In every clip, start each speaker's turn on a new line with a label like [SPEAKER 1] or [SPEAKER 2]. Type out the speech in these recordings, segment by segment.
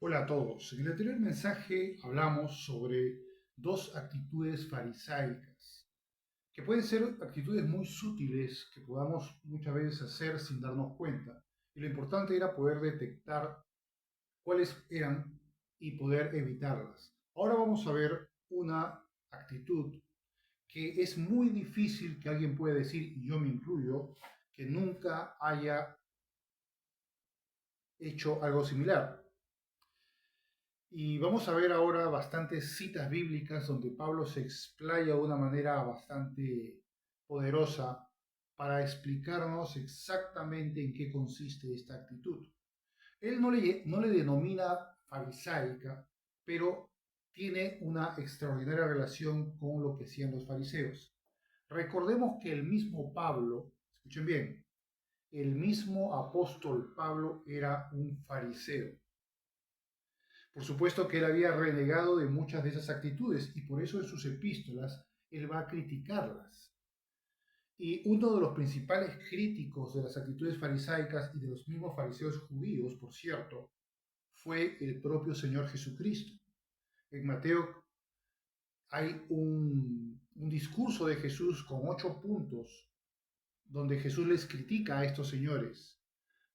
[SPEAKER 1] Hola a todos. En el anterior mensaje hablamos sobre dos actitudes farisaicas, que pueden ser actitudes muy sutiles que podamos muchas veces hacer sin darnos cuenta. Y lo importante era poder detectar cuáles eran y poder evitarlas. Ahora vamos a ver una actitud que es muy difícil que alguien pueda decir, y yo me incluyo, que nunca haya hecho algo similar. Y vamos a ver ahora bastantes citas bíblicas donde Pablo se explaya de una manera bastante poderosa para explicarnos exactamente en qué consiste esta actitud. Él no le denomina farisaica, pero tiene una extraordinaria relación con lo que hacían los fariseos. Recordemos que el mismo Pablo, escuchen bien, el mismo apóstol Pablo era un fariseo. Por supuesto que él había renegado de muchas de esas actitudes y por eso en sus epístolas él va a criticarlas. Y uno de los principales críticos de las actitudes farisaicas y de los mismos fariseos judíos, por cierto, fue el propio Señor Jesucristo. En Mateo hay un discurso de Jesús con 8 puntos donde Jesús les critica a estos señores.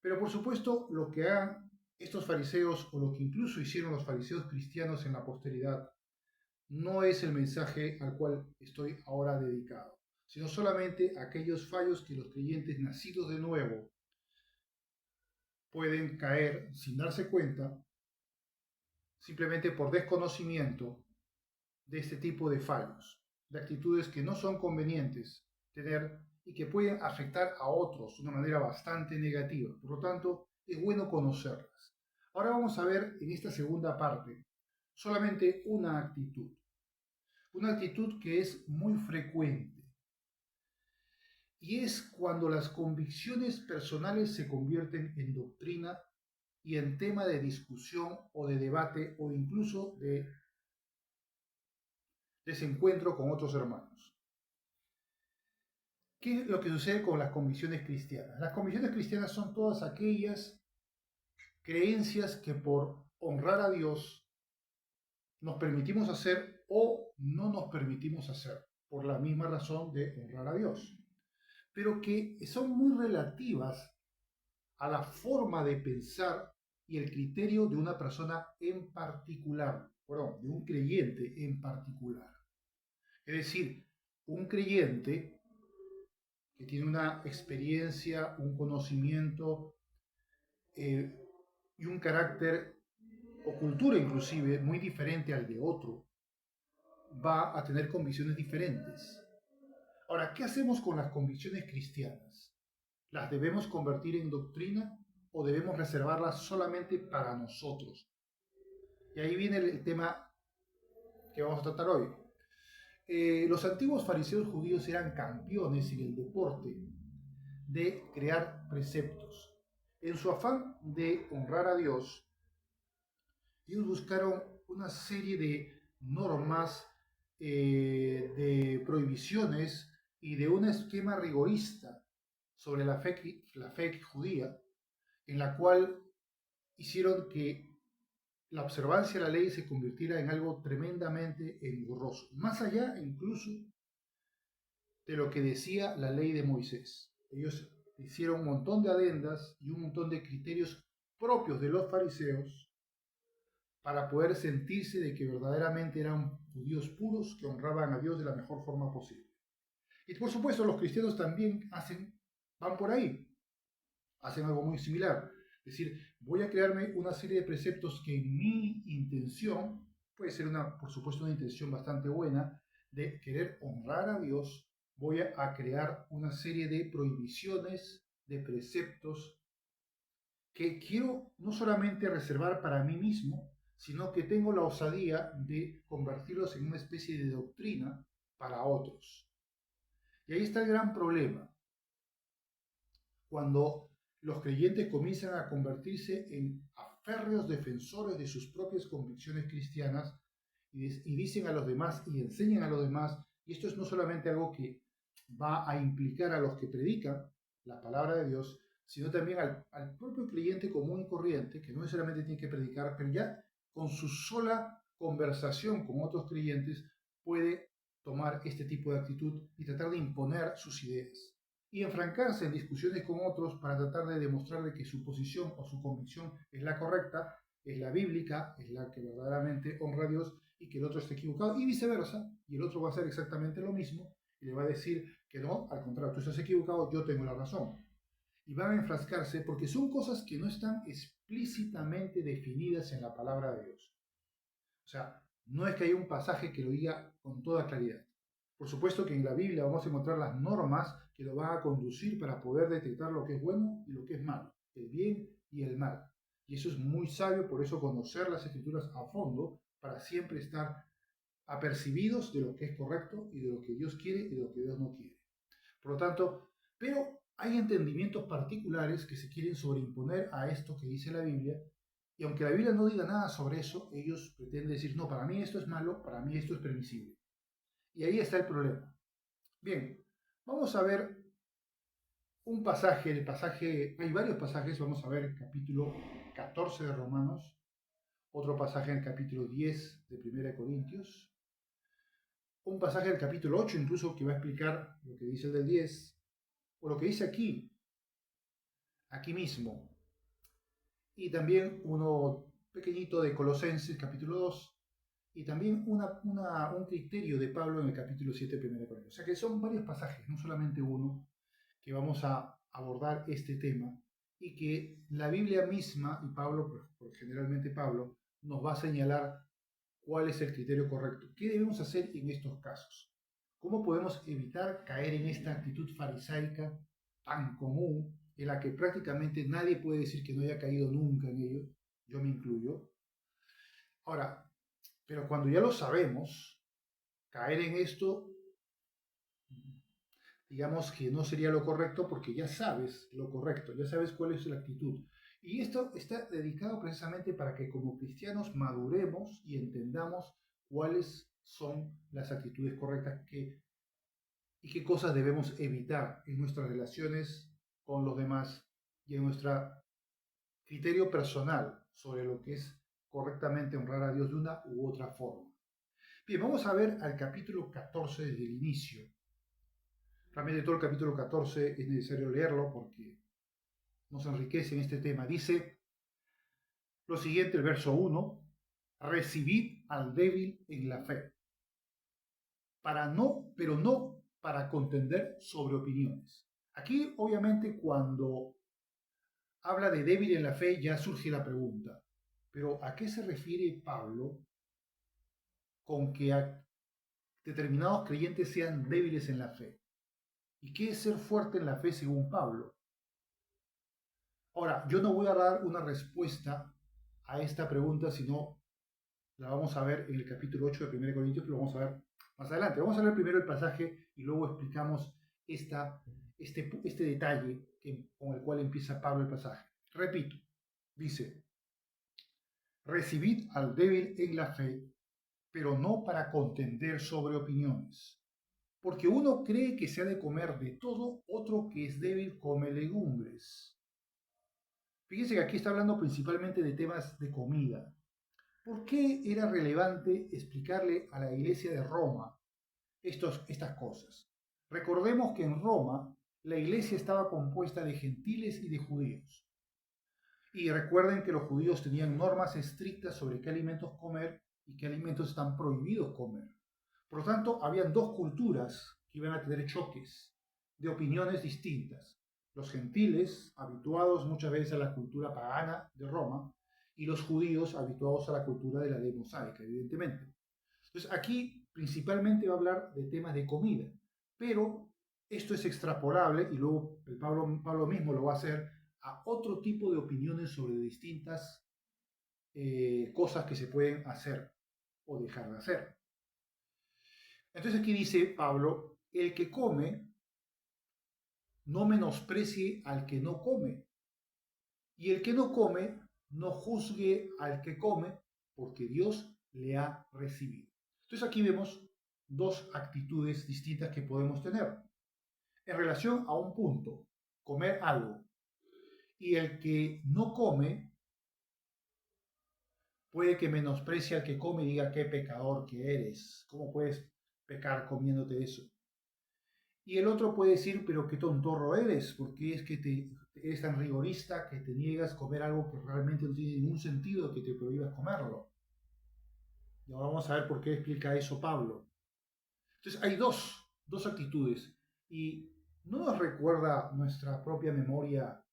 [SPEAKER 1] Pero por supuesto lo que hagan estos fariseos o lo que incluso hicieron los fariseos cristianos en la posteridad no es el mensaje al cual estoy ahora dedicado, sino solamente aquellos fallos que los creyentes nacidos de nuevo pueden caer sin darse cuenta, simplemente por desconocimiento de este tipo de fallos, de actitudes que no son convenientes tener y que pueden afectar a otros de una manera bastante negativa. Por lo tanto, es bueno conocerlas. Ahora vamos a ver en esta segunda parte solamente una actitud que es muy frecuente, y es cuando las convicciones personales se convierten en doctrina y en tema de discusión o de debate o incluso de desencuentro con otros hermanos. ¿Qué es lo que sucede con las convicciones cristianas? Las convicciones cristianas son todas aquellas creencias que por honrar a Dios nos permitimos hacer o no nos permitimos hacer, por la misma razón de honrar a Dios, pero que son muy relativas a la forma de pensar y el criterio de una persona en particular, perdón, de un creyente en particular. Es decir, un creyente que tiene una experiencia, un conocimiento y un carácter o cultura inclusive muy diferente al de otro, va a tener convicciones diferentes. Ahora, ¿qué hacemos con las convicciones cristianas? ¿Las debemos convertir en doctrina o debemos reservarlas solamente para nosotros? Y ahí viene el tema que vamos a tratar hoy. Los antiguos fariseos judíos eran campeones en el deporte de crear preceptos. En su afán de honrar a Dios, ellos buscaron una serie de normas, de prohibiciones y de un esquema rigorista sobre la fe judía, en la cual hicieron que la observancia de la ley se convirtiera en algo tremendamente engorroso, más allá incluso de lo que decía la ley de Moisés. Ellos hicieron un montón de adendas y un montón de criterios propios de los fariseos para poder sentirse de que verdaderamente eran judíos puros que honraban a Dios de la mejor forma posible. Y por supuesto los cristianos también van por ahí, hacen algo muy similar. Es decir, voy a crearme una serie de preceptos que en mi intención, puede ser por supuesto una intención bastante buena, de querer honrar a Dios, voy a crear una serie de prohibiciones, de preceptos que quiero no solamente reservar para mí mismo, sino que tengo la osadía de convertirlos en una especie de doctrina para otros. Y ahí está el gran problema. Cuando los creyentes comienzan a convertirse en férreos defensores de sus propias convicciones cristianas y dicen a los demás y enseñan a los demás, y esto es no solamente algo que va a implicar a los que predican la palabra de Dios, sino también al propio creyente común y corriente, que no necesariamente tiene que predicar, pero ya con su sola conversación con otros creyentes puede tomar este tipo de actitud y tratar de imponer sus ideas. Y enfrancarse en discusiones con otros para tratar de demostrarle que su posición o su convicción es la correcta, es la bíblica, es la que verdaderamente honra a Dios y que el otro esté equivocado y viceversa. Y el otro va a hacer exactamente lo mismo y le va a decir que no, al contrario, tú estás equivocado, yo tengo la razón. Y van a enfrascarse porque son cosas que no están explícitamente definidas en la palabra de Dios. O sea, no es que haya un pasaje que lo diga con toda claridad. Por supuesto que en la Biblia vamos a encontrar las normas que lo van a conducir para poder detectar lo que es bueno y lo que es malo, el bien y el mal. Y eso es muy sabio, por eso conocer las escrituras a fondo, para siempre estar apercibidos de lo que es correcto y de lo que Dios quiere y de lo que Dios no quiere. Por lo tanto, pero hay entendimientos particulares que se quieren sobreimponer a esto que dice la Biblia, y aunque la Biblia no diga nada sobre eso, ellos pretenden decir, no, para mí esto es malo, para mí esto es permisible. Y ahí está el problema. Bien, vamos a ver un pasaje, hay varios pasajes, vamos a ver el capítulo 14 de Romanos, otro pasaje en el capítulo 10 de 1 Corintios, un pasaje del capítulo 8 incluso que va a explicar lo que dice el del 10, o lo que dice aquí mismo, y también uno pequeñito de Colosenses capítulo 2, y también un criterio de Pablo en el capítulo 7 de 1 Corintios. O sea que son varios pasajes, no solamente uno, que vamos a abordar este tema, y que la Biblia misma, y Pablo, generalmente Pablo, nos va a señalar cuál es el criterio correcto. ¿Qué debemos hacer en estos casos? ¿Cómo podemos evitar caer en esta actitud farisaica tan común, en la que prácticamente nadie puede decir que no haya caído nunca en ello? Yo me incluyo. Ahora, pero cuando ya lo sabemos, caer en esto, digamos que no sería lo correcto porque ya sabes lo correcto, ya sabes cuál es la actitud. Y esto está dedicado precisamente para que como cristianos maduremos y entendamos cuáles son las actitudes correctas y qué cosas debemos evitar en nuestras relaciones con los demás y en nuestro criterio personal sobre lo que es correctamente honrar a Dios de una u otra forma. Bien, vamos a ver al capítulo 14 desde el inicio. Realmente todo el capítulo 14 es necesario leerlo porque nos enriquece en este tema. Dice lo siguiente, el verso 1, recibid al débil en la fe, pero no para contender sobre opiniones. Aquí, obviamente, cuando habla de débil en la fe, ya surge la pregunta, pero ¿a qué se refiere Pablo con que determinados creyentes sean débiles en la fe? ¿Y qué es ser fuerte en la fe según Pablo? Ahora, yo no voy a dar una respuesta a esta pregunta, sino la vamos a ver en el capítulo 8 de 1 Corintios, que lo vamos a ver más adelante. Vamos a leer primero el pasaje y luego explicamos este detalle con el cual empieza Pablo el pasaje. Repito, dice, recibid al débil en la fe, pero no para contender sobre opiniones. Porque uno cree que se ha de comer de todo, otro que es débil come legumbres. Fíjense que aquí está hablando principalmente de temas de comida. ¿Por qué era relevante explicarle a la iglesia de Roma estas cosas? Recordemos que en Roma la iglesia estaba compuesta de gentiles y de judíos. Y recuerden que los judíos tenían normas estrictas sobre qué alimentos comer y qué alimentos están prohibidos comer. Por lo tanto, habían dos culturas que iban a tener choques de opiniones distintas. Los gentiles, habituados muchas veces a la cultura pagana de Roma, y los judíos, habituados a la cultura de la ley mosaica, evidentemente. Entonces, aquí principalmente va a hablar de temas de comida, pero esto es extrapolable, y luego Pablo mismo lo va a hacer, a otro tipo de opiniones sobre distintas cosas que se pueden hacer o dejar de hacer. Entonces aquí dice Pablo, el que come no menosprecie al que no come, y el que no come no juzgue al que come, porque Dios le ha recibido. Entonces aquí vemos dos actitudes distintas que podemos tener en relación a un punto, comer algo. Y el que no come puede que menosprecie al que come y diga qué pecador que eres. ¿Cómo puedes pecar comiéndote eso? Y el otro puede decir, pero qué tontorro eres, porque es que eres tan rigorista que te niegas a comer algo que realmente no tiene ningún sentido que te prohíbas comerlo. Y ahora vamos a ver por qué explica eso Pablo. Entonces hay dos actitudes. Y ¿no nos recuerda nuestra propia memoria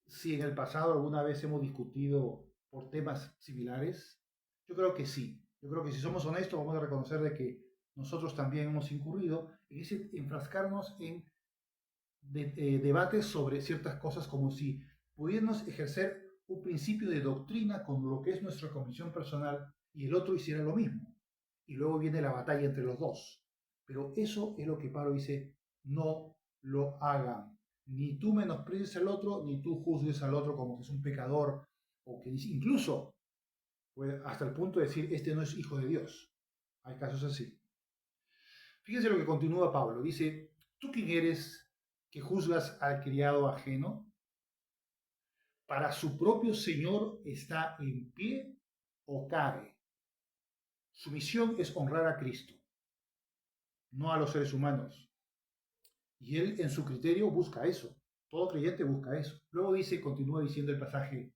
[SPEAKER 1] si en el pasado alguna vez hemos discutido por temas similares? Yo creo que sí. Yo creo que si somos honestos vamos a reconocer de que nosotros también hemos incurrido en ese enfrascarnos en debates sobre ciertas cosas como si pudiéramos ejercer un principio de doctrina con lo que es nuestra convicción personal y el otro hiciera lo mismo. Y luego viene la batalla entre los dos. Pero eso es lo que Pablo dice, no lo hagan. Ni tú menosprecies al otro, ni tú juzgues al otro como que es un pecador, o que incluso hasta el punto de decir, este no es hijo de Dios. Hay casos así. Fíjense lo que continúa Pablo. Dice, ¿tú quién eres que juzgas al criado ajeno? ¿Para su propio Señor está en pie o cae? Su misión es honrar a Cristo, no a los seres humanos. Y él en su criterio busca eso. Todo creyente busca eso. Luego dice, continúa diciendo el pasaje,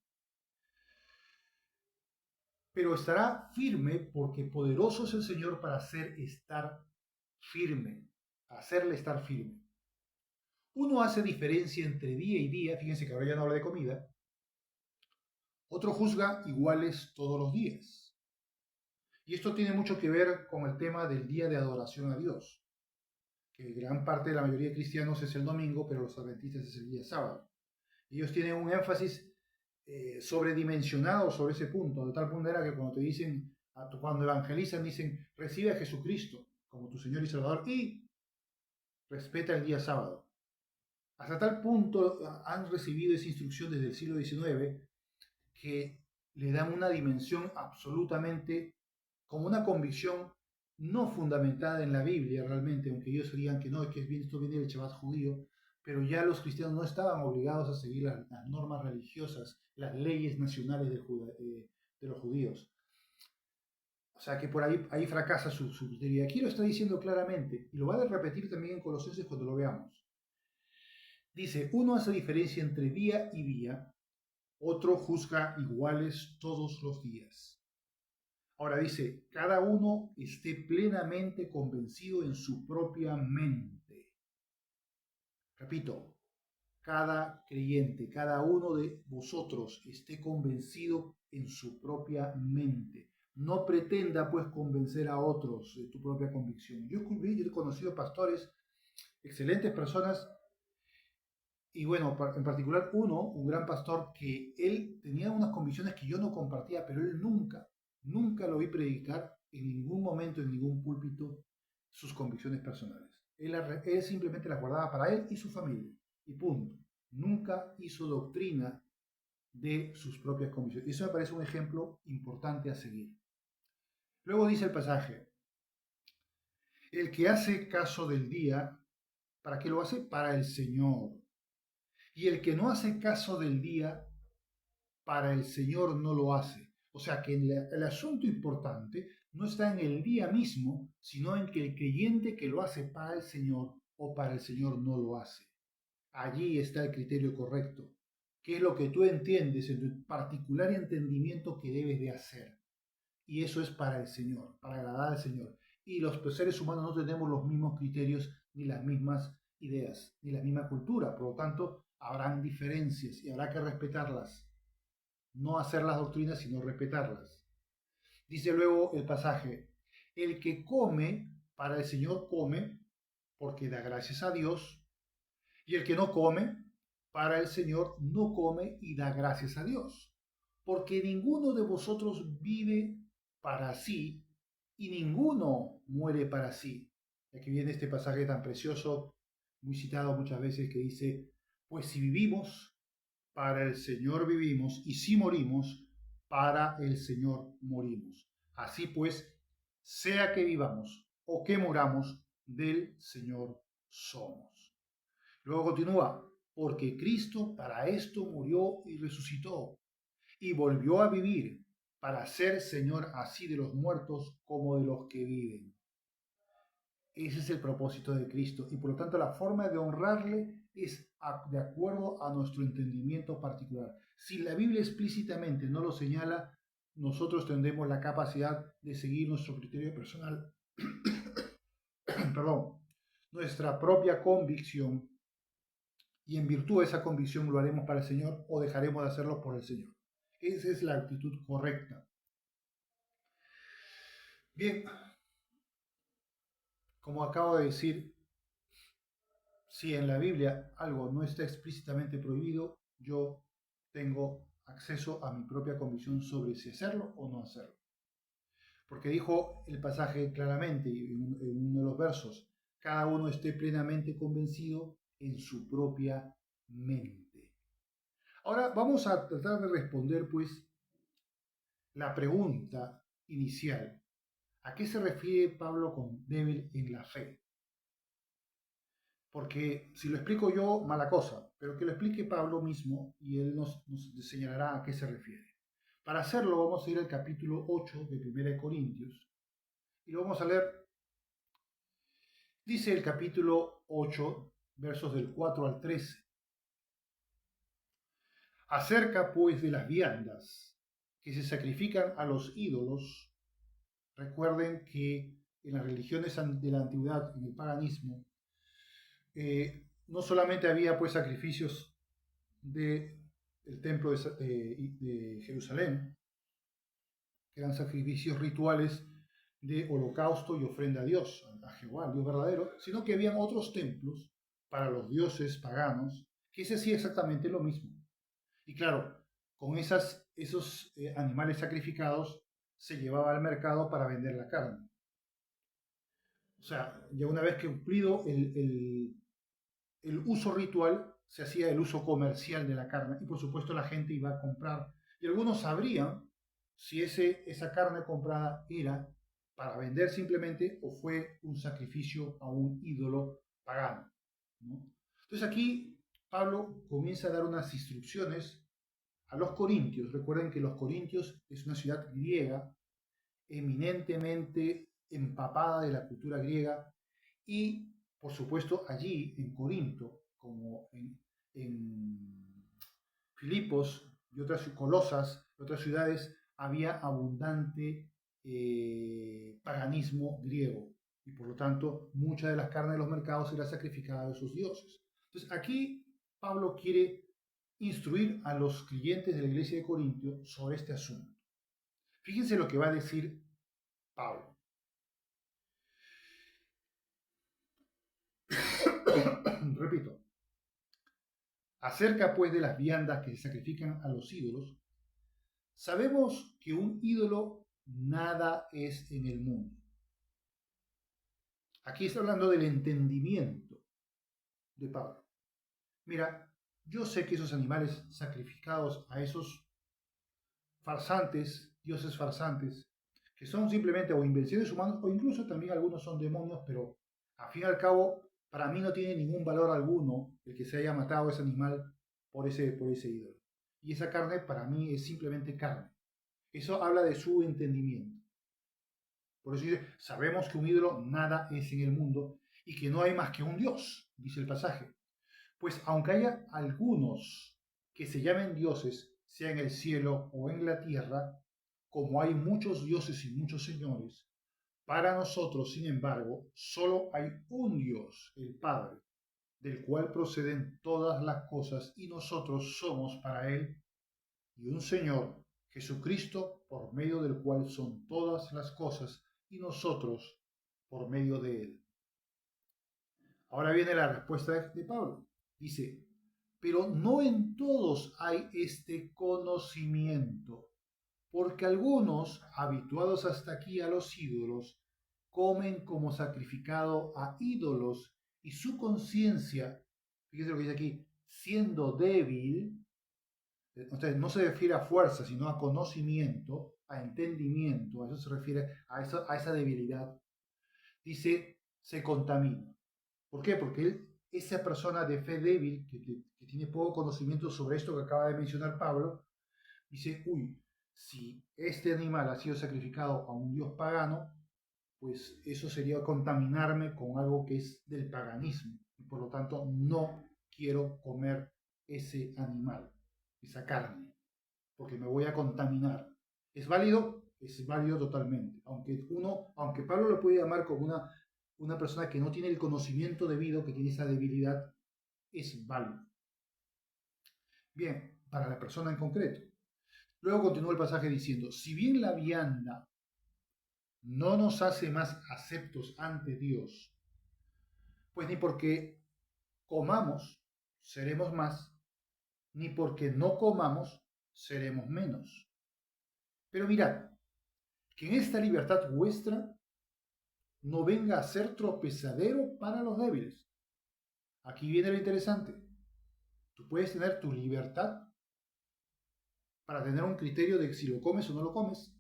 [SPEAKER 1] pero estará firme porque poderoso es el Señor para hacerle estar firme. Uno hace diferencia entre día y día, fíjense que ahora ya no habla de comida, otro juzga iguales todos los días. Y esto tiene mucho que ver con el tema del día de adoración a Dios, que gran parte de la mayoría de cristianos es el domingo, pero los adventistas es el día sábado. Ellos tienen un énfasis sobredimensionado sobre ese punto, de tal manera que cuando te dicen, cuando evangelizan, dicen, recibe a Jesucristo como tu Señor y Salvador y respeta el día sábado. Hasta tal punto han recibido esa instrucción desde el siglo XIX que le dan una dimensión absolutamente como una convicción no fundamentada en la Biblia realmente, aunque ellos digan que no, que esto viene del Shabbat judío, pero ya los cristianos no estaban obligados a seguir las normas religiosas, las leyes nacionales de los judíos. O sea que por ahí fracasa su criterio. Y aquí lo está diciendo claramente, y lo va a repetir también en Colosenses cuando lo veamos. Dice, uno hace diferencia entre día y día, otro juzga iguales todos los días. Ahora dice, cada uno esté plenamente convencido en su propia mente. Repito, cada creyente, cada uno de vosotros esté convencido en su propia mente. No pretenda pues convencer a otros de tu propia convicción. Yo he conocido pastores, excelentes personas, y bueno, en particular un gran pastor que él tenía unas convicciones que yo no compartía, pero él nunca lo vi predicar en ningún momento, en ningún púlpito, sus convicciones personales. Él simplemente las guardaba para él y su familia, y punto. Nunca hizo doctrina de sus propias convicciones. Y eso me parece un ejemplo importante a seguir. Luego dice el pasaje, el que hace caso del día, ¿para qué lo hace? Para el Señor. Y el que no hace caso del día, para el Señor no lo hace. O sea que el asunto importante no está en el día mismo, sino en que el creyente que lo hace para el Señor o para el Señor no lo hace. Allí está el criterio correcto. ¿Qué es lo que tú entiendes en tu particular entendimiento que debes de hacer? Y eso es para el Señor, para agradar al Señor. Y los seres humanos no tenemos los mismos criterios, ni las mismas ideas, ni la misma cultura. Por lo tanto, habrán diferencias y habrá que respetarlas. No hacer las doctrinas, sino respetarlas. Dice luego el pasaje, el que come, para el Señor come, porque da gracias a Dios, y el que no come, para el Señor no come y da gracias a Dios, porque ninguno de vosotros vive para sí y ninguno muere para sí. Aquí viene este pasaje tan precioso, muy citado muchas veces, que dice, pues si vivimos, para el Señor vivimos, y si morimos, para el Señor morimos. Así pues, sea que vivamos o que muramos, del Señor somos. Luego continúa, porque Cristo para esto murió y resucitó, y volvió a vivir para ser Señor así de los muertos como de los que viven. Ese es el propósito de Cristo, y por lo tanto la forma de honrarle es de acuerdo a nuestro entendimiento particular. Si la Biblia explícitamente no lo señala, nosotros tendremos la capacidad de seguir nuestro criterio personal, perdón, nuestra propia convicción, y en virtud de esa convicción lo haremos para el Señor o dejaremos de hacerlo por el Señor. Esa es la actitud correcta. Bien, como acabo de decir, si en la Biblia algo no está explícitamente prohibido, yo tengo acceso a mi propia convicción sobre si hacerlo o no hacerlo. Porque dijo el pasaje claramente en uno de los versos, cada uno esté plenamente convencido en su propia mente. Ahora vamos a tratar de responder pues la pregunta inicial. ¿A qué se refiere Pablo con débil en la fe? Porque si lo explico yo, mala cosa, pero que lo explique Pablo mismo y él nos señalará a qué se refiere. Para hacerlo vamos a ir al capítulo 8 de 1 Corintios y lo vamos a leer. Dice el capítulo 8, versos del 4 al 13. Acerca pues de las viandas que se sacrifican a los ídolos, recuerden que en las religiones de la antigüedad, en el paganismo, no solamente había pues sacrificios del templo de Jerusalén, que eran sacrificios rituales de holocausto y ofrenda a Dios, a Jehová, al Dios verdadero, sino que habían otros templos para los dioses paganos que se hacía exactamente lo mismo. Y claro, con esos animales sacrificados se llevaba al mercado para vender la carne. O sea, ya una vez que cumplido el uso ritual, se hacía el uso comercial de la carne y por supuesto la gente iba a comprar. Y algunos sabrían si esa carne comprada era para vender simplemente o fue un sacrificio a un ídolo pagano, ¿no? Entonces aquí Pablo comienza a dar unas instrucciones a los corintios. Recuerden que los corintios es una ciudad griega eminentemente empapada de la cultura griega y por supuesto allí en Corinto, como en Filipos y otras Colosas, otras ciudades, había abundante paganismo griego y por lo tanto mucha de las carnes de los mercados era sacrificada a sus dioses. Entonces aquí Pablo quiere instruir a los creyentes de la iglesia de Corintio sobre este asunto. Fíjense lo que va a decir Pablo. Repito. Acerca pues de las viandas que se sacrifican a los ídolos, sabemos que un ídolo nada es en el mundo. Aquí está hablando del entendimiento de Pablo. Mira, yo sé que esos animales sacrificados a esos farsantes, dioses farsantes, que son simplemente o invenciones humanas o incluso también algunos son demonios, pero al fin y al cabo para mí no tiene ningún valor alguno el que se haya matado ese animal por ese ídolo. Y esa carne para mí es simplemente carne. Eso habla de su entendimiento. Por eso dice, sabemos que un ídolo nada es en el mundo y que no hay más que un Dios, dice el pasaje. Pues aunque haya algunos que se llamen dioses, sea en el cielo o en la tierra, como hay muchos dioses y muchos señores, para nosotros, sin embargo, solo hay un Dios, el Padre, del cual proceden todas las cosas y nosotros somos para Él, y un Señor, Jesucristo, por medio del cual son todas las cosas y nosotros por medio de Él. Ahora viene la respuesta de Pablo. Dice, pero no en todos hay este conocimiento, porque algunos, habituados hasta aquí a los ídolos, comen como sacrificado a ídolos y su conciencia, fíjese lo que dice aquí, siendo débil, entonces no se refiere a fuerza, sino a conocimiento, a entendimiento, a eso se refiere, a esa debilidad, dice, se contamina. ¿Por qué? Porque él esa persona de fe débil, que tiene poco conocimiento sobre esto que acaba de mencionar Pablo, dice, uy, si este animal ha sido sacrificado a un dios pagano, pues eso sería contaminarme con algo que es del paganismo. Y por lo tanto no quiero comer ese animal, esa carne, porque me voy a contaminar. ¿Es válido? Es válido totalmente. Aunque Pablo lo puede llamar como una persona que no tiene el conocimiento debido, que tiene esa debilidad, es válido. Bien, para la persona en concreto. Luego continúa el pasaje diciendo, si bien la vianda no nos hace más aceptos ante Dios, pues ni porque comamos seremos más, ni porque no comamos seremos menos. Pero mirad, que en esta libertad vuestra no venga a ser tropezadero para los débiles. Aquí viene lo interesante. Tú puedes tener tu libertad para tener un criterio de si lo comes o no lo comes,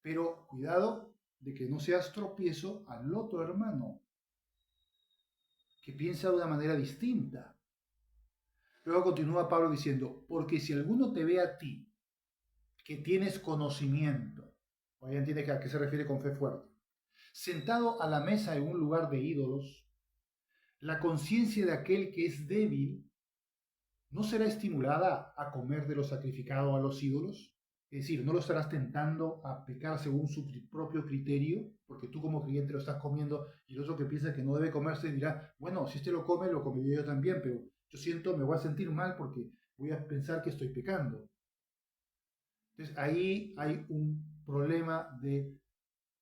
[SPEAKER 1] pero cuidado de que no seas tropiezo al otro hermano que piensa de una manera distinta. Luego continúa Pablo diciendo, porque si alguno te ve a ti, que tienes conocimiento, o ya entiende a qué se refiere con fe fuerte, sentado a la mesa en un lugar de ídolos, la conciencia de aquel que es débil no será estimulada a comer de lo sacrificado a los ídolos. Es decir, no lo estarás tentando a pecar según su propio criterio, porque tú como creyente lo estás comiendo y el otro que piensa que no debe comerse dirá, bueno, si este lo come, lo comeré yo también, pero me voy a sentir mal porque voy a pensar que estoy pecando. Entonces ahí hay un problema de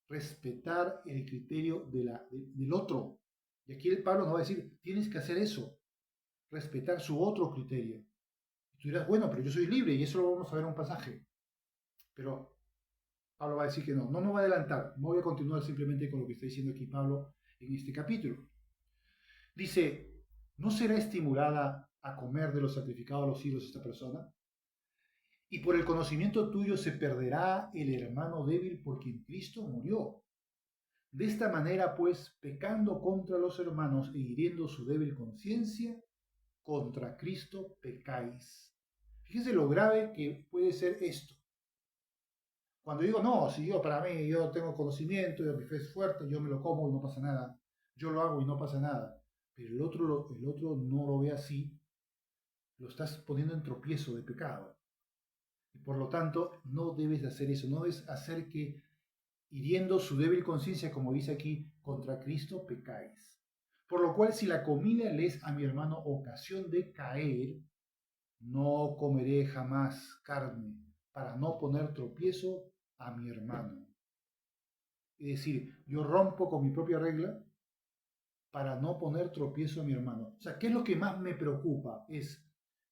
[SPEAKER 1] respetar el criterio del otro. Y aquí el Pablo nos va a decir, tienes que hacer eso, respetar su otro criterio. Y tú dirás, bueno, pero yo soy libre y eso lo vamos a ver en un pasaje. Pero Pablo va a decir que no me voy a adelantar, no voy a continuar simplemente con lo que está diciendo aquí Pablo en este capítulo. Dice, ¿no será estimulada a comer de los sacrificados a los ídolos esta persona? Y por el conocimiento tuyo se perderá el hermano débil por quien Cristo murió. De esta manera, pues, pecando contra los hermanos e hiriendo su débil conciencia, contra Cristo pecáis. Fíjense lo grave que puede ser esto. Cuando digo, no, si yo para mí, yo tengo conocimiento, mi fe es fuerte, yo me lo como y no pasa nada. Yo lo hago y no pasa nada. Pero el otro no lo ve así, lo estás poniendo en tropiezo de pecado. Y por lo tanto, no debes de hacer eso, no debes hacer que, hiriendo su débil conciencia, como dice aquí, contra Cristo pecáis. Por lo cual, si la comida le es a mi hermano ocasión de caer, no comeré jamás carne, para no poner tropiezo a mi hermano. Es decir, yo rompo con mi propia regla para no poner tropiezo a mi hermano. O sea, ¿qué es lo que más me preocupa? Es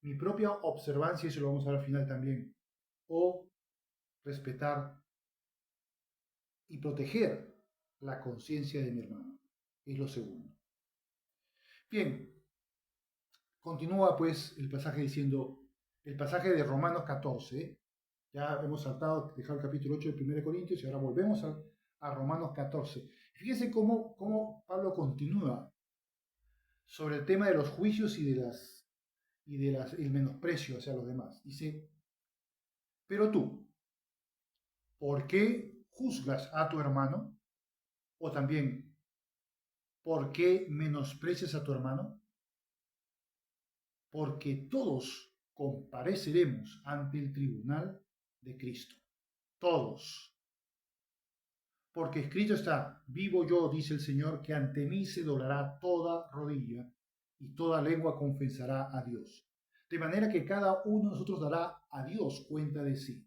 [SPEAKER 1] mi propia observancia, y eso lo vamos a ver al final también, o respetar y proteger la conciencia de mi hermano. Es lo segundo. Bien, continúa pues el pasaje diciendo, el pasaje de Romanos 14, ya hemos saltado, dejado el capítulo 8 de 1 Corintios y ahora volvemos a Romanos 14. Fíjense cómo Pablo continúa sobre el tema de los juicios el menosprecio hacia los demás. Dice, pero tú, ¿por qué juzgas a tu hermano? O también, ¿por qué menosprecias a tu hermano? Porque todos compareceremos ante el tribunal de Cristo. Todos. Porque escrito está, vivo yo, dice el Señor, que ante mí se doblará toda rodilla y toda lengua confesará a Dios. De manera que cada uno de nosotros dará a Dios cuenta de sí.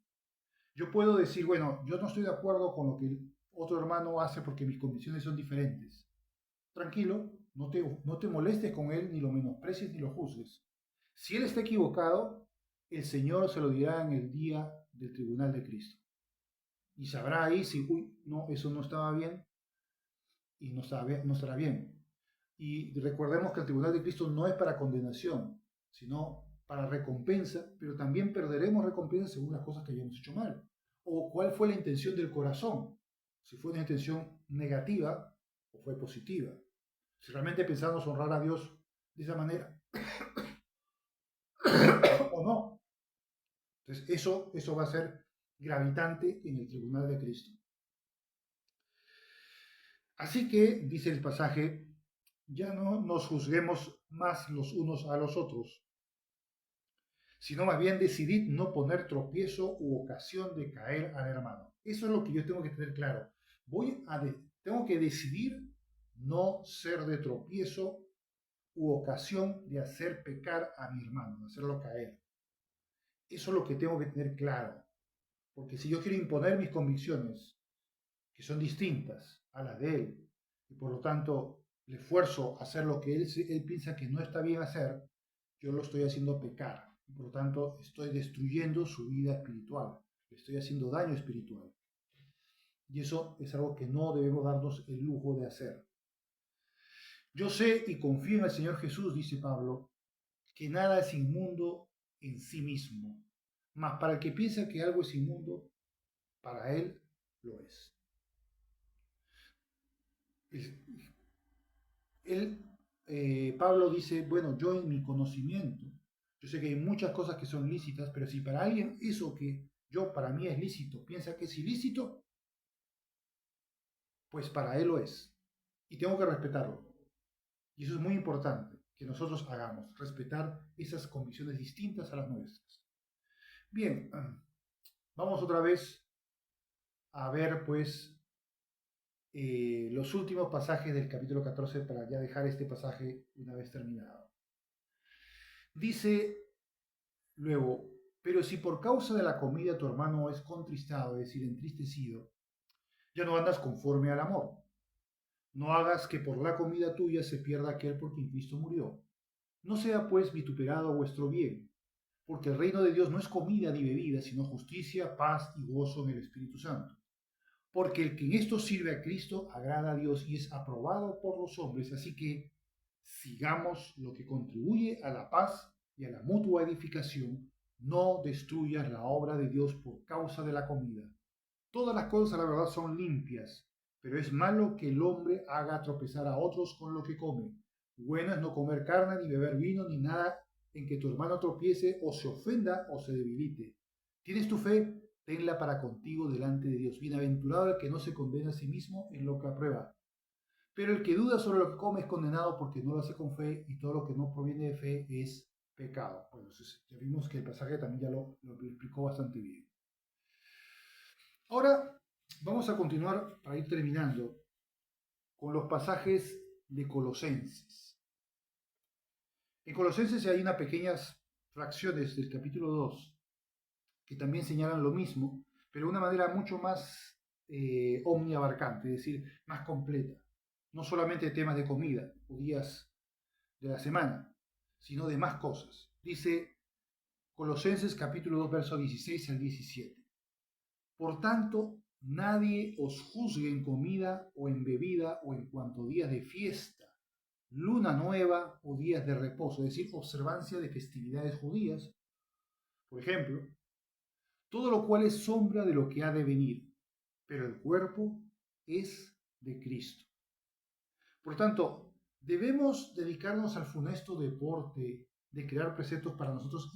[SPEAKER 1] Yo puedo decir, bueno, yo no estoy de acuerdo con lo que el otro hermano hace porque mis convicciones son diferentes. Tranquilo, no te molestes con él, ni lo menosprecies, ni lo juzgues. Si él está equivocado, el Señor se lo dirá en el día del tribunal de Cristo. Y sabrá ahí si, no, eso no estaba bien y no estará bien. Y recordemos que el tribunal de Cristo no es para condenación, sino para recompensa, pero también perderemos recompensa según las cosas que hayamos hecho mal. O cuál fue la intención del corazón, si fue una intención negativa o fue positiva. Si realmente pensamos honrar a Dios de esa manera o no. Entonces, eso va a ser gravitante en el tribunal de Cristo. Así que, dice el pasaje, ya no nos juzguemos más los unos a los otros, sino más bien decidid no poner tropiezo u ocasión de caer al hermano. Eso es lo que yo tengo que tener claro. Tengo que decidir no ser de tropiezo u ocasión de hacer pecar a mi hermano, de hacerlo caer. Eso es lo que tengo que tener claro. Porque si yo quiero imponer mis convicciones, que son distintas a las de él, y por lo tanto le esfuerzo a hacer lo que él piensa que no está bien hacer, yo lo estoy haciendo pecar. Y por lo tanto estoy destruyendo su vida espiritual, le estoy haciendo daño espiritual. Y eso es algo que no debemos darnos el lujo de hacer. Yo sé y confío en el Señor Jesús, dice Pablo, que nada es inmundo en sí mismo, mas para el que piensa que algo es inmundo, para él lo es. Pablo dice, bueno, yo en mi conocimiento, yo sé que hay muchas cosas que son lícitas, pero si para alguien eso que para mí es lícito, piensa que es ilícito, pues para él lo es. Y tengo que respetarlo. Y eso es muy importante que nosotros hagamos, respetar esas convicciones distintas a las nuestras. Bien, vamos otra vez a ver pues los últimos pasajes del capítulo 14 para ya dejar este pasaje una vez terminado. Dice luego, pero si por causa de la comida tu hermano es contristado, es decir, entristecido, ya no andas conforme al amor. No hagas que por la comida tuya se pierda aquel por quien Cristo murió. No sea pues vituperado vuestro bien, porque el reino de Dios no es comida ni bebida, sino justicia, paz y gozo en el Espíritu Santo. Porque el que en esto sirve a Cristo agrada a Dios y es aprobado por los hombres, así que sigamos lo que contribuye a la paz y a la mutua edificación. No destruyas la obra de Dios por causa de la comida. Todas las cosas, la verdad, son limpias, pero es malo que el hombre haga tropezar a otros con lo que come. Bueno es no comer carne, ni beber vino, ni nada en que tu hermano tropiece o se ofenda o se debilite. ¿Tienes tu fe? Tenla para contigo delante de Dios. Bienaventurado el que no se condena a sí mismo en lo que aprueba. Pero el que duda sobre lo que come es condenado porque no lo hace con fe, y todo lo que no proviene de fe es pecado. Bueno, entonces ya vimos que el pasaje también ya lo explicó bastante bien. Ahora vamos a continuar para ir terminando con los pasajes de Colosenses. En Colosenses hay unas pequeñas fracciones del capítulo 2 que también señalan lo mismo, pero de una manera mucho más omniabarcante, es decir, más completa. No solamente temas de comida o días de la semana, sino de más cosas. Dice Colosenses capítulo 2, versos 16 al 17. Por tanto, nadie os juzgue en comida o en bebida o en cuanto días de fiesta, luna nueva o días de reposo, es decir, observancia de festividades judías, por ejemplo, todo lo cual es sombra de lo que ha de venir, pero el cuerpo es de Cristo. Por tanto, debemos dedicarnos al funesto deporte de crear preceptos para nosotros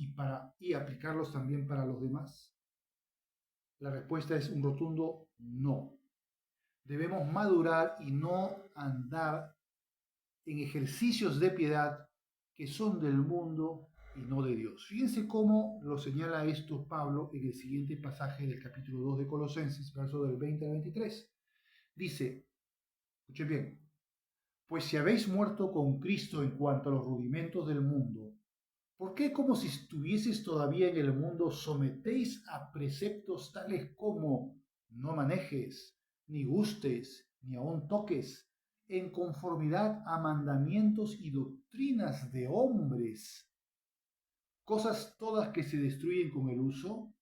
[SPEAKER 1] y aplicarlos también para los demás. La respuesta es un rotundo no. Debemos madurar y no andar en ejercicios de piedad que son del mundo y no de Dios. Fíjense cómo lo señala esto Pablo en el siguiente pasaje del capítulo 2 de Colosenses, verso del 20 al 23. Dice, escuchen bien, pues si habéis muerto con Cristo en cuanto a los rudimentos del mundo, ¿por qué como si estuvieses todavía en el mundo sometéis a preceptos tales como no manejes, ni gustes, ni aun toques, en conformidad a mandamientos y doctrinas de hombres, cosas todas que se destruyen con el uso?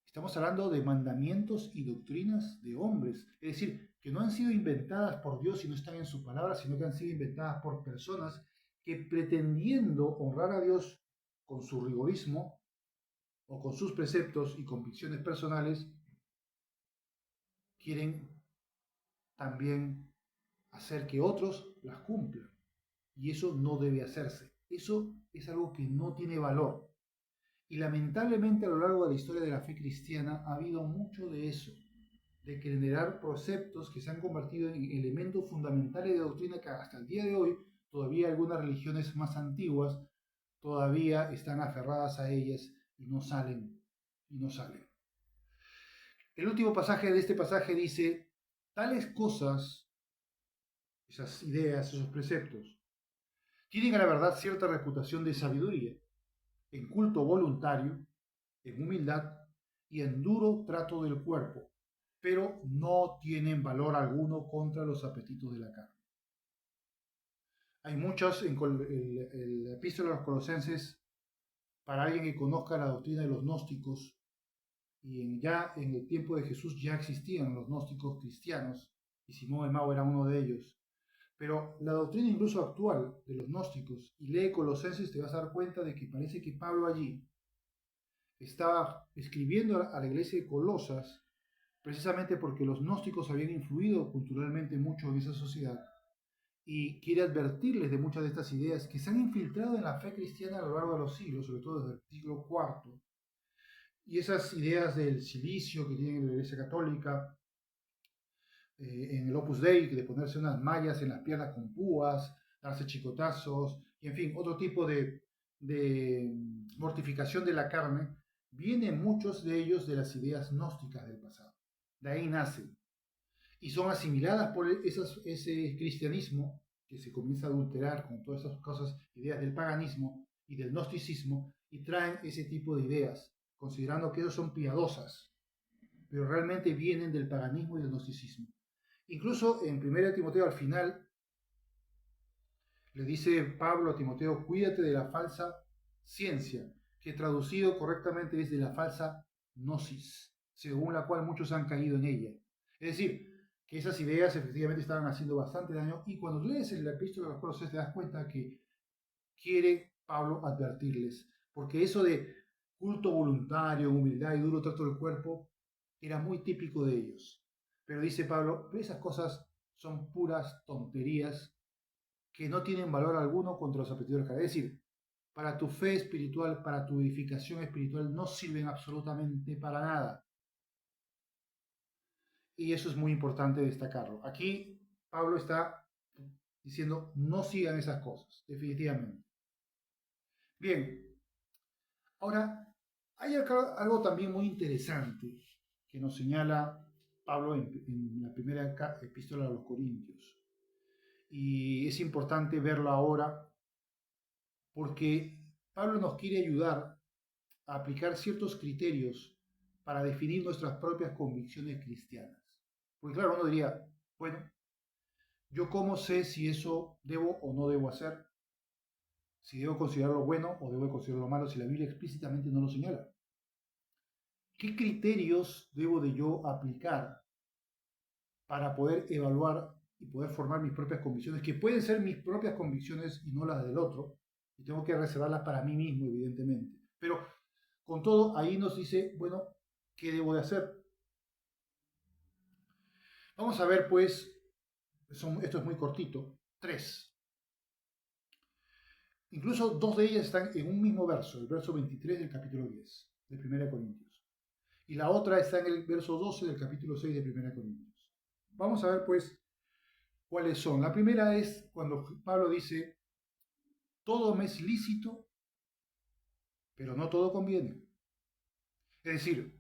[SPEAKER 1] Estamos hablando de mandamientos y doctrinas de hombres, es decir, que no han sido inventadas por Dios y no están en su palabra, sino que han sido inventadas por personas que, pretendiendo honrar a Dios con su rigorismo o con sus preceptos y convicciones personales, quieren también hacer que otros las cumplan. Y eso no debe hacerse. Eso es algo que no tiene valor. Y lamentablemente a lo largo de la historia de la fe cristiana ha habido mucho de eso, de generar preceptos que se han convertido en elementos fundamentales de doctrina que hasta el día de hoy todavía algunas religiones más antiguas todavía están aferradas a ellas y no salen, y no salen. El último pasaje de este pasaje dice, tales cosas, esas ideas, esos preceptos, tienen a la verdad cierta reputación de sabiduría, en culto voluntario, en humildad y en duro trato del cuerpo, pero no tienen valor alguno contra los apetitos de la carne. Hay muchos en el epístola a los Colosenses, para alguien que conozca la doctrina de los gnósticos, y ya en el tiempo de Jesús ya existían los gnósticos cristianos, y Simón de Mago era uno de ellos. Pero la doctrina incluso actual de los gnósticos, y lee Colosenses, te vas a dar cuenta de que parece que Pablo allí estaba escribiendo a la iglesia de Colosas precisamente porque los gnósticos habían influido culturalmente mucho en esa sociedad y quiere advertirles de muchas de estas ideas que se han infiltrado en la fe cristiana a lo largo de los siglos, sobre todo desde el siglo IV, y esas ideas del silicio que tiene la Iglesia Católica, en el Opus Dei, de ponerse unas mallas en las piernas con púas, darse chicotazos, y en fin, otro tipo de mortificación de la carne, vienen muchos de ellos de las ideas gnósticas del pasado. De ahí nacen. Y son asimiladas por ese cristianismo que se comienza a adulterar con todas esas cosas, ideas del paganismo y del gnosticismo, y traen ese tipo de ideas, considerando que ellos son piadosas, pero realmente vienen del paganismo y del gnosticismo. Incluso en 1 Timoteo al final le dice Pablo a Timoteo, cuídate de la falsa ciencia, que traducido correctamente es de la falsa gnosis, según la cual muchos han caído en ella. Es decir, que esas ideas efectivamente estaban haciendo bastante daño, y cuando lees el epístola de los Colosenses te das cuenta que quiere Pablo advertirles, porque eso de culto voluntario, humildad y duro trato del cuerpo era muy típico de ellos. Pero dice Pablo, esas cosas son puras tonterías que no tienen valor alguno contra los apetitos de la carne. Es decir, para tu fe espiritual, para tu edificación espiritual, no sirven absolutamente para nada. Y eso es muy importante destacarlo. Aquí Pablo está diciendo, no sigan esas cosas, definitivamente. Bien, ahora, hay algo también muy interesante que nos señala Pablo en la primera epístola a los Corintios. Y es importante verlo ahora porque Pablo nos quiere ayudar a aplicar ciertos criterios para definir nuestras propias convicciones cristianas. Porque claro, uno diría, bueno, ¿yo cómo sé si eso debo o no debo hacer? Si debo considerarlo bueno o debo considerarlo malo, si la Biblia explícitamente no lo señala. ¿Qué criterios debo de yo aplicar para poder evaluar y poder formar mis propias convicciones, que pueden ser mis propias convicciones y no las del otro, y tengo que reservarlas para mí mismo, evidentemente? Pero con todo, ahí nos dice, bueno, ¿qué debo de hacer? Vamos a ver, pues, esto es muy cortito, 3. Incluso 2 de ellas están en un mismo verso, el verso 23 del capítulo 10 de 1 Corintios. Y la otra está en el verso 12 del capítulo 6 de 1 Corintios. Vamos a ver, pues, cuáles son. La primera es cuando Pablo dice, todo me es lícito, pero no todo conviene. Es decir,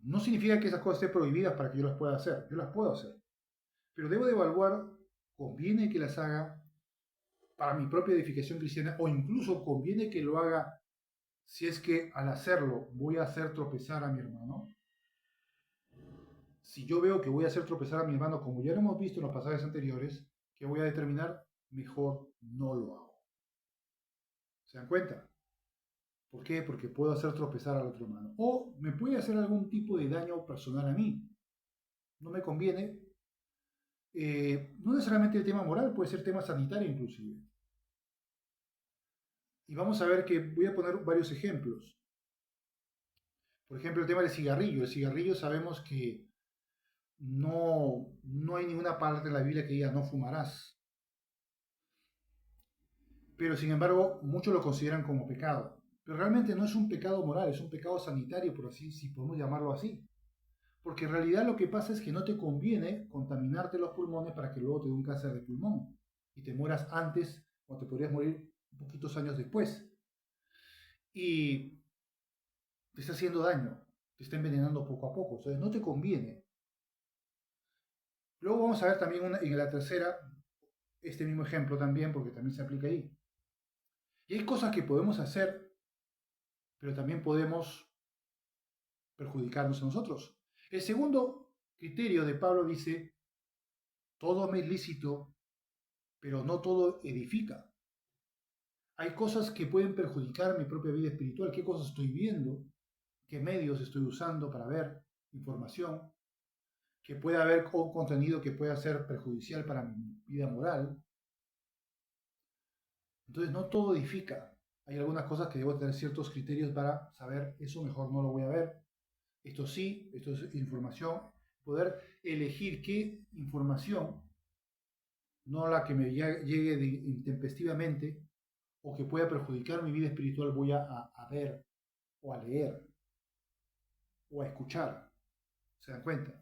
[SPEAKER 1] no significa que esas cosas estén prohibidas para que yo las pueda hacer. Yo las puedo hacer. Pero debo de evaluar, conviene que las haga para mi propia edificación cristiana, o incluso conviene que lo haga si es que al hacerlo voy a hacer tropezar a mi hermano. Si yo veo que voy a hacer tropezar a mi hermano, como ya lo hemos visto en los pasajes anteriores, ¿qué voy a determinar? Mejor no lo hago. ¿Se dan cuenta? ¿Por qué? Porque puedo hacer tropezar al otro hermano. O me puede hacer algún tipo de daño personal a mí. No me conviene. No necesariamente el tema moral, puede ser tema sanitario inclusive. Y vamos a ver que voy a poner varios ejemplos. Por ejemplo, el tema del cigarrillo. El cigarrillo sabemos que no hay ninguna parte en la Biblia que diga no fumarás. Pero sin embargo, muchos lo consideran como pecado. Pero realmente no es un pecado moral, es un pecado sanitario, por así, si podemos llamarlo así. Porque en realidad lo que pasa es que no te conviene contaminarte los pulmones para que luego te dé un cáncer de pulmón y te mueras antes o te podrías morir poquitos años después. Y te está haciendo daño, te está envenenando poco a poco, entonces no te conviene. Luego vamos a ver también en la tercera, este mismo ejemplo también, porque también se aplica ahí. Y hay cosas que podemos hacer, pero también podemos perjudicarnos a nosotros. El segundo criterio de Pablo dice, todo me es lícito, pero no todo edifica. Hay cosas que pueden perjudicar mi propia vida espiritual, qué cosas estoy viendo, qué medios estoy usando para ver información, que puede haber contenido que pueda ser perjudicial para mi vida moral. Entonces no todo edifica. Hay algunas cosas que debo tener ciertos criterios para saber, eso mejor no lo voy a ver. Esto sí, esto es información. Poder elegir qué información, no la que me llegue intempestivamente o que pueda perjudicar mi vida espiritual, voy a ver o a leer o a escuchar. ¿Se dan cuenta?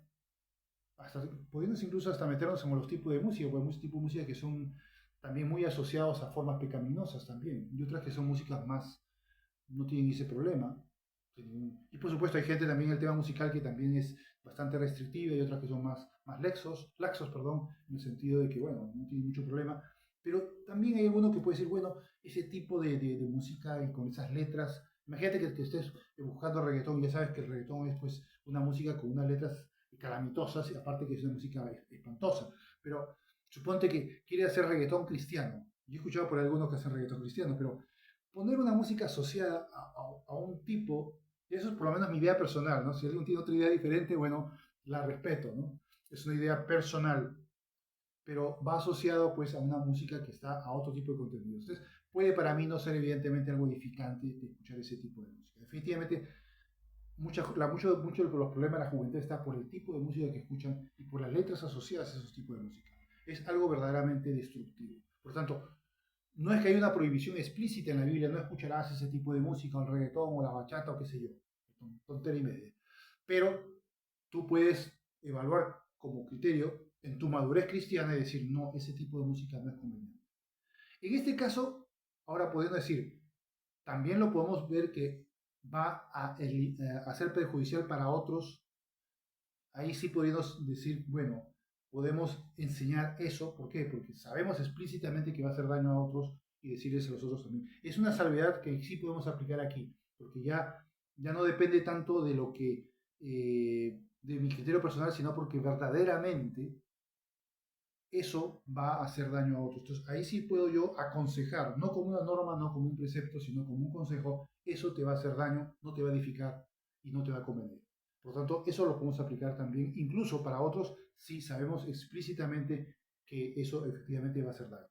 [SPEAKER 1] Hasta, pudiendo incluso hasta meternos en los tipos de música, porque hay muchos tipos de música que son también muy asociados a formas pecaminosas también, y otras que son músicas más, no tienen ese problema. Y por supuesto hay gente también en el tema musical que también es bastante restrictiva y otras que son más laxos, perdón, en el sentido de que, bueno, no tienen mucho problema. Pero también hay alguno que puede decir, bueno, ese tipo de música y con esas letras, imagínate que estés buscando reggaetón, ya sabes que el reggaetón es pues una música con unas letras calamitosas y aparte que es una música espantosa. Pero suponte que quiere hacer reggaetón cristiano. Yo he escuchado por algunos que hacen reggaetón cristiano, pero poner una música asociada a un tipo, y eso es por lo menos mi idea personal, ¿no? Si alguien tiene otra idea diferente, bueno, la respeto, ¿no? Es una idea personal, pero va asociado pues a una música que está a otro tipo de contenido. Entonces, puede para mí no ser evidentemente algo edificante de escuchar ese tipo de música. Definitivamente, mucho de los problemas de la juventud está por el tipo de música que escuchan y por las letras asociadas a esos tipos de música. Es algo verdaderamente destructivo. Por tanto, no es que haya una prohibición explícita en la Biblia, no escucharás ese tipo de música, o el reggaetón, o la bachata, o qué sé yo, tontería y media. Pero tú puedes evaluar como criterio en tu madurez cristiana y decir, no, ese tipo de música no es conveniente. En este caso, ahora podemos decir, también lo podemos ver que va a ser perjudicial para otros. Ahí sí podemos decir, bueno, podemos enseñar eso. ¿Por qué? Porque sabemos explícitamente que va a hacer daño a otros y decirles a los otros también. Es una salvedad que sí podemos aplicar aquí, porque ya no depende tanto de lo que, de mi criterio personal, sino porque verdaderamente eso va a hacer daño a otros. Entonces ahí sí puedo yo aconsejar, no como una norma, no como un precepto, sino como un consejo, eso te va a hacer daño, no te va a edificar y no te va a convenir. Por lo tanto, eso lo podemos aplicar también, incluso para otros, si sabemos explícitamente que eso efectivamente va a hacer daño.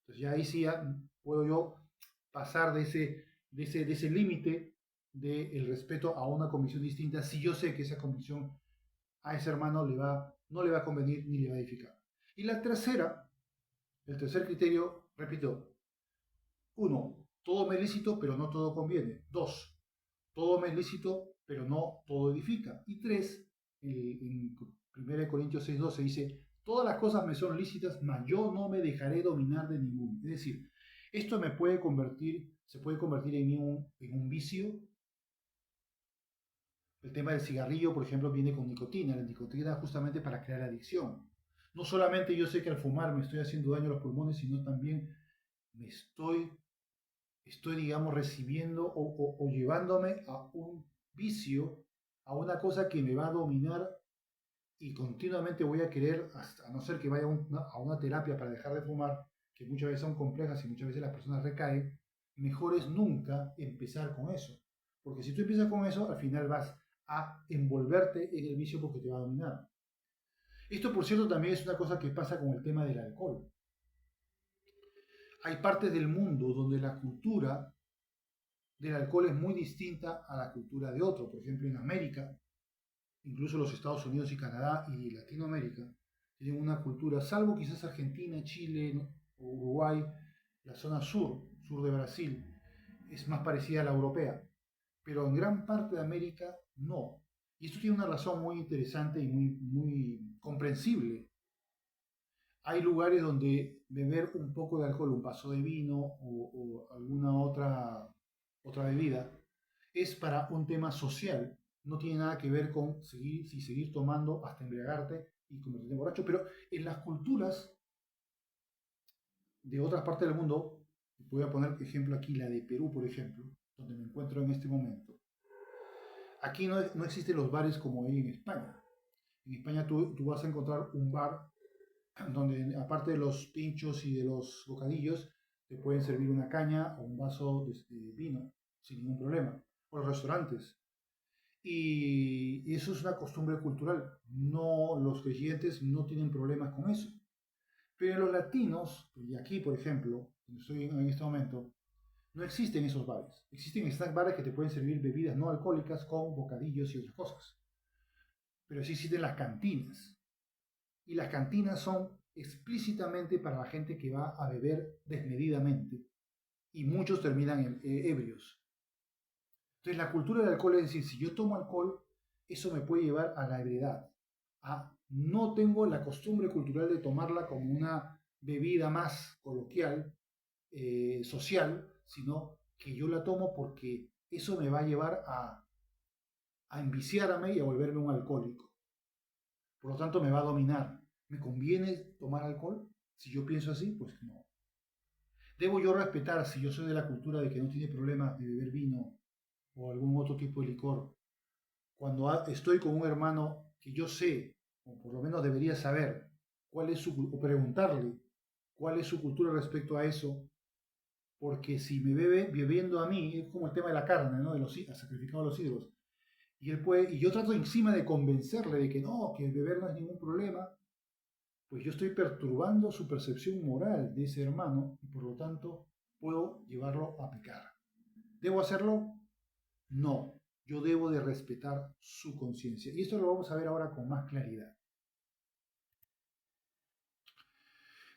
[SPEAKER 1] Entonces ya ahí sí ya puedo yo pasar de ese límite del respeto a una convicción distinta, si yo sé que esa convicción a ese hermano no le va a convenir ni le va a edificar. Y la tercera, el tercer criterio, repito, uno, todo me es lícito, pero no todo conviene. Dos, todo me es lícito, pero no todo edifica. Y tres, en 1 Corintios 6:12 dice, todas las cosas me son lícitas, mas yo no me dejaré dominar de ninguno. Es decir, esto se puede convertir en un vicio. El tema del cigarrillo, por ejemplo, viene con nicotina. La nicotina justamente para crear adicción. No solamente yo sé que al fumar me estoy haciendo daño a los pulmones, sino también me digamos, recibiendo o llevándome a un vicio, a una cosa que me va a dominar y continuamente voy a querer, hasta, a no ser que vaya a una terapia para dejar de fumar, que muchas veces son complejas y muchas veces las personas recaen, mejor es nunca empezar con eso. Porque si tú empiezas con eso, al final vas a envolverte en el vicio porque te va a dominar. Esto, por cierto, también es una cosa que pasa con el tema del alcohol. Hay partes del mundo donde la cultura del alcohol es muy distinta a la cultura de otro. Por ejemplo, en América, incluso los Estados Unidos y Canadá y Latinoamérica, tienen una cultura, salvo quizás Argentina, Chile, ¿no? O Uruguay, la zona sur de Brasil, es más parecida a la europea, pero en gran parte de América no. Y esto tiene una razón muy interesante y muy comprensible. Hay lugares donde beber un poco de alcohol, un vaso de vino o alguna otra bebida, es para un tema social. No tiene nada que ver con seguir tomando hasta embriagarte y convertirte en borracho. Pero en las culturas de otras partes del mundo, voy a poner ejemplo aquí, la de Perú, por ejemplo, donde me encuentro en este momento. Aquí no existen los bares como hay en España. En España tú vas a encontrar un bar donde aparte de los pinchos y de los bocadillos, te pueden servir una caña o un vaso de vino sin ningún problema. O los restaurantes. Y eso es una costumbre cultural. No, los creyentes no tienen problemas con eso. Pero los latinos, y aquí por ejemplo, donde estoy en este momento, no existen esos bares. Existen snack bares que te pueden servir bebidas no alcohólicas con bocadillos y otras cosas. Pero sí existen las cantinas. Y las cantinas son explícitamente para la gente que va a beber desmedidamente. Y muchos terminan ebrios. Entonces la cultura del alcohol es decir, si yo tomo alcohol, eso me puede llevar a la ebriedad. No tengo la costumbre cultural de tomarla como una bebida más coloquial, social, sino que yo la tomo porque eso me va a llevar a enviciarme y a volverme un alcohólico. Por lo tanto, me va a dominar. ¿Me conviene tomar alcohol? Si yo pienso así, pues no. ¿Debo yo respetar si yo soy de la cultura de que no tiene problema de beber vino o algún otro tipo de licor? Cuando estoy con un hermano que yo sé, o por lo menos debería saber, o preguntarle cuál es su cultura respecto a eso, porque si me bebe bebiendo a mí, es como el tema de la carne, ¿no? De los sacrificado a los ídolos. Y yo trato encima de convencerle de que no, que el beber no es ningún problema, pues yo estoy perturbando su percepción moral de ese hermano y por lo tanto puedo llevarlo a pecar. ¿Debo hacerlo? No, yo debo de respetar su conciencia. Y esto lo vamos a ver ahora con más claridad.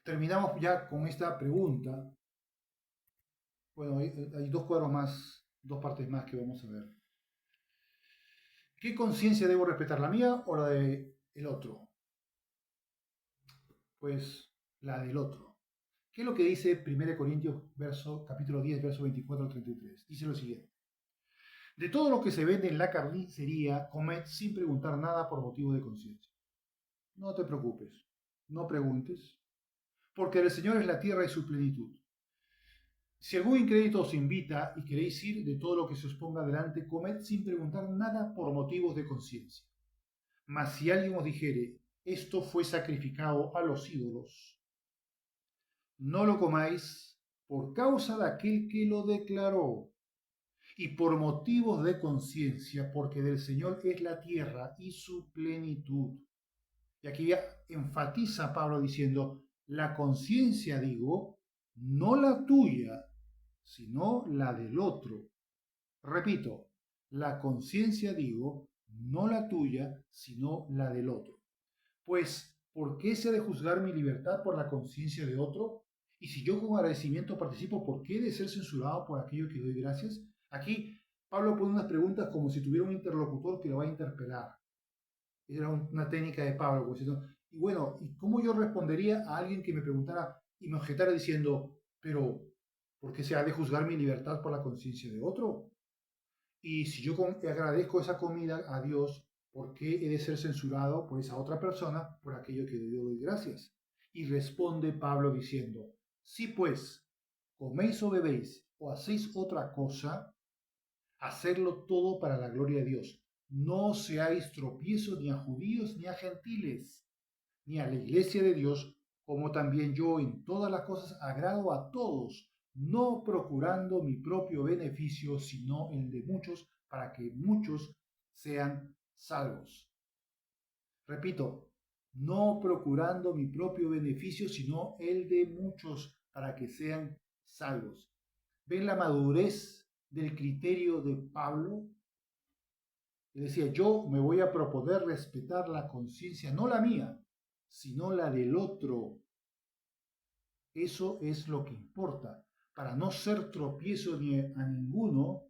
[SPEAKER 1] Terminamos ya con esta pregunta. Bueno, hay dos cuadros más, dos partes más que vamos a ver. ¿Qué conciencia debo respetar, la mía o la del otro? Pues la del otro. ¿Qué es lo que dice 1 Corintios capítulo 10, verso 24 al 33? Dice lo siguiente. De todo lo que se vende en la carnicería, comed sin preguntar nada por motivo de conciencia. No te preocupes, no preguntes, porque del Señor es la tierra y su plenitud. Si algún incrédito os invita y queréis ir de todo lo que se os ponga delante, comed sin preguntar nada por motivos de conciencia. Mas si alguien os dijere, esto fue sacrificado a los ídolos, no lo comáis por causa de aquel que lo declaró y por motivos de conciencia, porque del Señor es la tierra y su plenitud. Y aquí ya enfatiza Pablo diciendo, la conciencia, digo, no la tuya, sino la del otro. Repito, la conciencia, digo, no la tuya, sino la del otro. Pues, ¿por qué se ha de juzgar mi libertad por la conciencia de otro? Y si yo con agradecimiento participo, ¿por qué he de ser censurado por aquello que doy gracias? Aquí Pablo pone unas preguntas como si tuviera un interlocutor que lo va a interpelar. Era una técnica de Pablo. Pues, y bueno, ¿y cómo yo respondería a alguien que me preguntara y me objetara diciendo, pero, ¿por qué se ha de juzgar mi libertad por la conciencia de otro? Y si yo agradezco esa comida a Dios, ¿por qué he de ser censurado por esa otra persona por aquello que yo doy gracias? Y responde Pablo diciendo, si pues coméis o bebéis o hacéis otra cosa, hacedlo todo para la gloria de Dios. No seáis tropiezo ni a judíos ni a gentiles, ni a la iglesia de Dios, como también yo en todas las cosas agrado a todos, no procurando mi propio beneficio, sino el de muchos, para que muchos sean salvos. Repito, no procurando mi propio beneficio, sino el de muchos, para que sean salvos. ¿Ven la madurez del criterio de Pablo? Él decía, yo me voy a proponer respetar la conciencia, no la mía, sino la del otro. Eso es lo que importa, para no ser tropiezo ni a ninguno,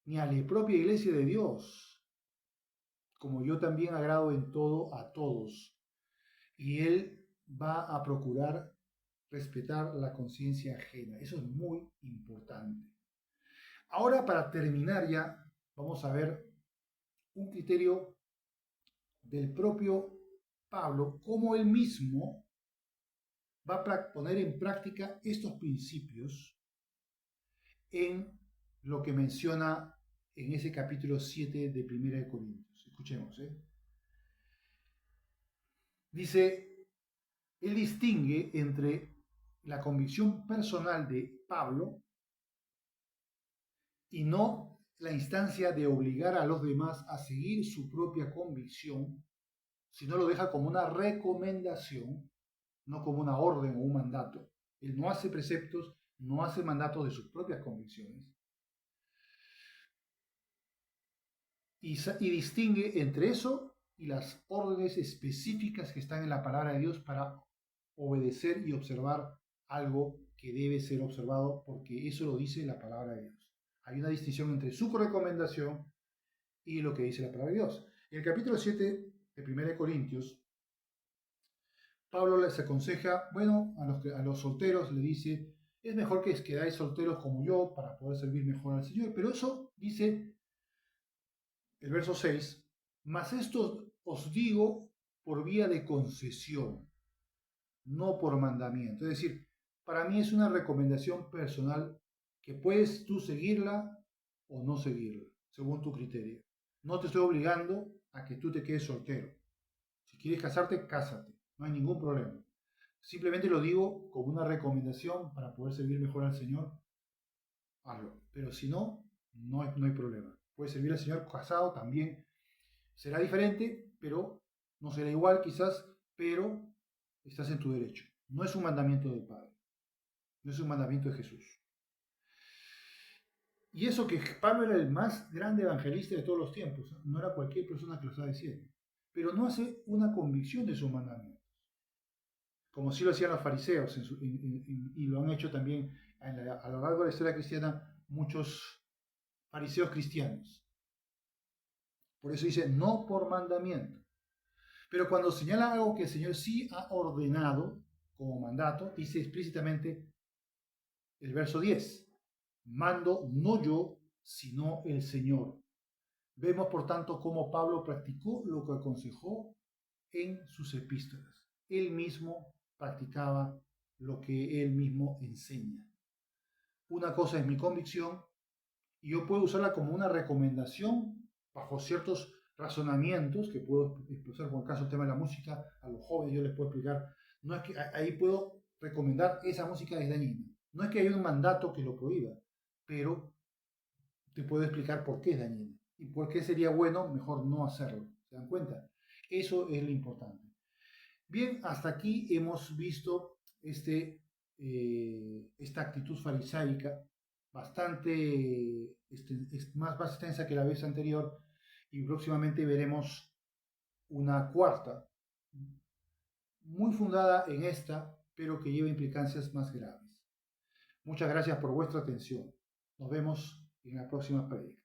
[SPEAKER 1] ni a la propia iglesia de Dios, como yo también agrado en todo a todos. Y Él va a procurar respetar la conciencia ajena. Eso es muy importante. Ahora, para terminar ya, vamos a ver un criterio del propio Pablo, cómo él mismo va a poner en práctica estos principios en lo que menciona en ese capítulo 7 de 1 de Corintios. Escuchemos. Dice, él distingue entre la convicción personal de Pablo y no la instancia de obligar a los demás a seguir su propia convicción, sino lo deja como una recomendación, no como una orden o un mandato. Él no hace preceptos, no hace mandatos de sus propias convicciones. Y distingue entre eso y las órdenes específicas que están en la palabra de Dios para obedecer y observar algo que debe ser observado, porque eso lo dice la palabra de Dios. Hay una distinción entre su recomendación y lo que dice la palabra de Dios. En el capítulo 7 de 1 Corintios, Pablo les aconseja, bueno, a los solteros le dice, es mejor que quedáis solteros como yo para poder servir mejor al Señor. Pero eso dice el verso 6, mas esto os digo por vía de concesión, no por mandamiento. Es decir, para mí es una recomendación personal que puedes tú seguirla o no seguirla, según tu criterio. No te estoy obligando a que tú te quedes soltero. Si quieres casarte, cásate, no hay ningún problema. Simplemente lo digo como una recomendación para poder servir mejor al Señor, hazlo. Pero si no, no hay problema. Puedes servir al Señor casado también. Será diferente, pero no será igual quizás, pero estás en tu derecho. No es un mandamiento del Padre, no es un mandamiento de Jesús. Y eso que Pablo era el más grande evangelista de todos los tiempos, no era cualquier persona que lo está diciendo, pero no hace una convicción de sus mandamientos, como sí lo hacían los fariseos y lo han hecho también a lo largo de la historia cristiana muchos fariseos cristianos. Por eso dice, no por mandamiento. Pero cuando señala algo que el Señor sí ha ordenado como mandato, dice explícitamente el verso 10, mando no yo, sino el Señor. Vemos, por tanto, cómo Pablo practicó lo que aconsejó en sus epístolas. Él mismo practicaba lo que él mismo enseña. Una cosa es mi convicción y yo puedo usarla como una recomendación bajo ciertos razonamientos que puedo expresar, por el caso del tema de la música, a los jóvenes yo les puedo explicar, no es que ahí puedo recomendar esa música es dañina, no es que haya un mandato que lo prohíba, pero te puedo explicar por qué es dañina y por qué sería bueno mejor no hacerlo, ¿se dan cuenta? Eso es lo importante. Bien, hasta aquí hemos visto esta actitud farisaica bastante más extensa que la vez anterior y próximamente veremos una cuarta, muy fundada en esta, pero que lleva implicancias más graves. Muchas gracias por vuestra atención. Nos vemos en la próxima prédica.